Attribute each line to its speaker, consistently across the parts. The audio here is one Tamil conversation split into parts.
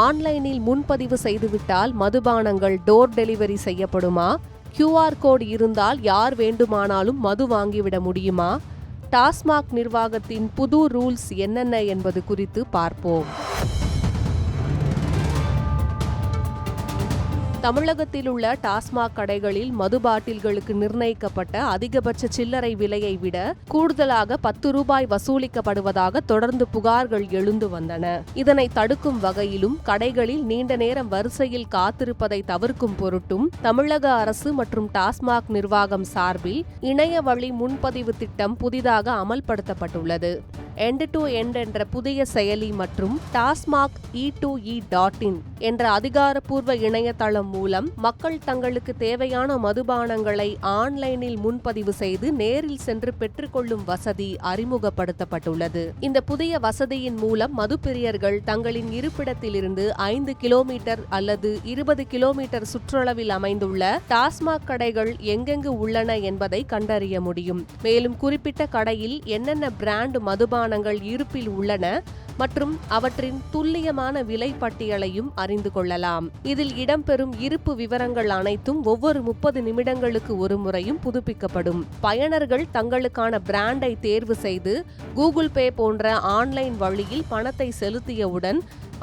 Speaker 1: ஆன்லைனில் முன்பதிவு செய்துவிட்டால் மதுபானங்கள் டோர் டெலிவரி செய்யப்படுமா? QR கோட் இருந்தால் யார் வேண்டுமானாலும் மது வாங்கிவிட முடியுமா? டாஸ்மாக் நிர்வாகத்தின் புது ரூல்ஸ் என்னென்ன என்பது குறித்து பார்ப்போம். தமிழகத்தில் உள்ள டாஸ்மாக் கடைகளில் மது பாட்டில்களுக்கு நிர்ணயிக்கப்பட்ட அதிகபட்ச சில்லறை விலையை விட கூடுதலாக 10 ரூபாய் வசூலிக்கப்படுவதாக தொடர்ந்து புகார்கள் எழுந்து வந்தன. இதனை தடுக்கும் வகையிலும் கடைகளில் நீண்ட நேரம் வரிசையில் காத்திருப்பதை தவிர்க்கும் பொருட்டும் தமிழக அரசு மற்றும் டாஸ்மாக் நிர்வாகம் சார்பில் இணைய வழி முன்பதிவு திட்டம் புதிதாக அமல்படுத்தப்பட்டுள்ளது. எண்ட் டு எண்ட் என்ற புதிய செயலி மற்றும் டாஸ்மாக் e2e.in என்ற அதிகாரப்பூர்வ இணையதளம் மூலம் மக்கள் தங்களுக்கு தேவையான மதுபானங்களை ஆன்லைனில் முன்பதிவு செய்து நேரில் சென்று பெற்றுக்கொள்ளும் வசதி அறிமுகப்படுத்தப்பட்டுள்ளது. இந்த புதிய வசதியின் மூலம் மதுப்பிரியர்கள் தங்களின் இருப்பிடத்திலிருந்து 5 கிலோமீட்டர் அல்லது 20 கிலோமீட்டர் சுற்றளவில் அமைந்துள்ள டாஸ்மாக் கடைகள் எங்கெங்கு உள்ளன என்பதை கண்டறிய முடியும். மேலும் குறிப்பிட்ட கடையில் என்னென்ன பிராண்ட் மதுபானங்கள் இருப்பில் உள்ளன மற்றும் அவற்றின் துல்லியமான விலை பட்டியலையும் அறிந்து கொள்ளலாம். இதில் இடம்பெறும் இருப்பு விவரங்கள் அனைத்தும் ஒவ்வொரு 30 நிமிடங்களுக்கு ஒரு முறையும் புதுப்பிக்கப்படும். பயனர்கள் தங்களுக்கான பிராண்டை தேர்வு செய்து கூகுள் பே போன்ற ஆன்லைன் வழியில் பணத்தை செலுத்தியவுடன்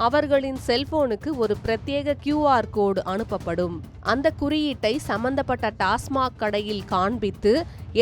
Speaker 1: அவர்களின் செல்போனுக்கு ஒரு பிரத்யேக QR கோடு அனுப்பப்படும். அந்த குறியீட்டை சம்பந்தப்பட்ட டாஸ்மாக் கடையில் காண்பித்து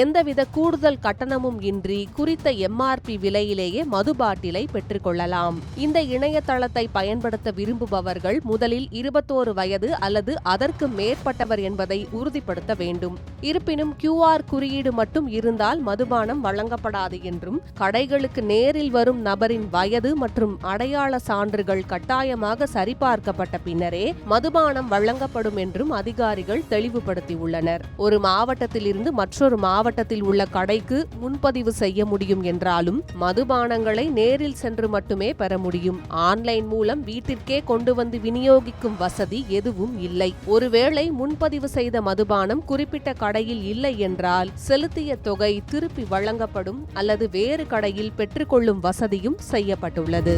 Speaker 1: எந்தவித கூடுதல் கட்டணமும் இன்றி குறித்த MRP விலையிலேயே மது பாட்டிலை பெற்றுக்கொள்ளலாம். இந்த இணையதளத்தை பயன்படுத்த விரும்புபவர்கள் முதலில் 21 வயது அல்லது அதற்கு மேற்பட்டவர் என்பதை உறுதிப்படுத்த வேண்டும். இருப்பினும் QR குறியீடு மட்டும் இருந்தால் மதுபானம் வழங்கப்படாது என்றும் கடைகளுக்கு நேரில் வரும் நபரின் வயது மற்றும் அடையாள சான்றுகள் கட்டாயமாக சரிபார்க்கப்பட்ட பின்னரே மதுபானம் வழங்கப்படும் என்றும் அதிகாரிகள் தெளிவுபடுத்தியுள்ளனர். ஒரு மாவட்டத்திலிருந்து மற்றொரு மாவட்டத்தில் உள்ள கடைக்கு முன்பதிவு செய்ய முடியும் என்றாலும் மதுபானங்களை நேரில் சென்று மட்டுமே பெற முடியும். ஆன்லைன் மூலம் வீட்டிற்கே கொண்டு வந்து விநியோகிக்கும் வசதி எதுவும் இல்லை. ஒருவேளை முன்பதிவு செய்த மதுபானம் குறிப்பிட்ட கடையில் இல்லை என்றால் செலுத்திய தொகை திருப்பி வழங்கப்படும் அல்லது வேறு கடையில் பெற்றுக்கொள்ளும் வசதியும் செய்யப்பட்டுள்ளது.